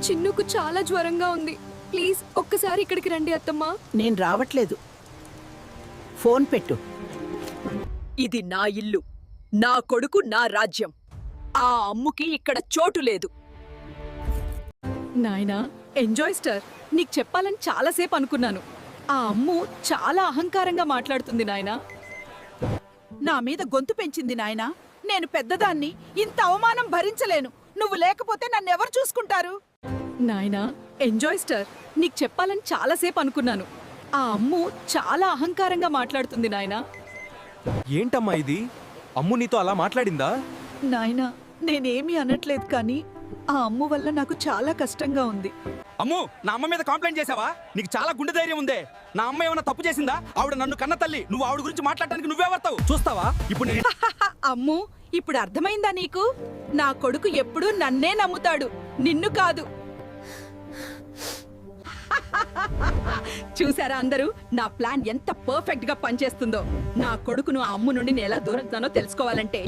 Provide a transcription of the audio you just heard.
చిన్నుకు చాలా జ్వరంగా ఉంది. ప్లీజ్ ఒక్కసారి ఇక్కడికి రండి అత్తమ్మా. నేను రావట్లేదు. ఫోన్ పెట్టు. ఇది నా ఇల్లు, నా కొడుకు, నా రాజ్యం. ఆ అమ్ముకి ఇక్కడ చోటు లేదు. నాయనా, ఎంజాయ్ స్టార్. నీకు చెప్పాలని చాలాసేపు అనుకున్నాను. ఆ అమ్ము చాలా అహంకారంగా మాట్లాడుతుంది నాయనా. నా మీద గొంతు పెంచింది నాయనా. నేను పెద్దదాన్ని, ఇంత అవమానం భరించలేను. నువ్వు లేకపోతే నన్నెవరు చూసుకుంటారు? నాయనా, ఎంజాయ్ స్టార్. నీకు చెప్పాలని చాలాసేపు అనుకున్నాను. ఆ అమ్ము చాలా అహంకారంగా మాట్లాడుతుంది నాయనా. ఏంటమ్మా ఇది? అమ్ము నీతో అలా మాట్లాడిందా? నాయనా, నేనేమీ అనట్లేదు, కానీ ఆ అమ్ము వల్ల నాకు చాలా కష్టంగా ఉంది. అమ్ము, నా అమ్మ మీద కంప్లైంట్ చేసావా? నీకు చాలా గుండె ధైర్యం ఉందే. నా అమ్మ ఏమైనా తప్పు చేసిందా? ఆవిడ నన్ను కన్న తల్లి. నువ్వు ఆవిడ గురించి మాట్లాడడానికి నువ్వెవర్తావు? చూస్తావా ఇప్పుడు నేను? అమ్ము, ఇప్పుడు అర్థమైందా నీకు? నా కొడుకు ఎప్పుడూ నన్నే నమ్ముతాడు, నిన్ను కాదు. చూసారా అందరూ, నా ప్లాన్ ఎంత పర్ఫెక్ట్ గా పనిచేస్తుందో. నా కొడుకును ఆ అమ్ము నుండి నేను ఎలా దూరంతానో తెలుసుకోవాలంటే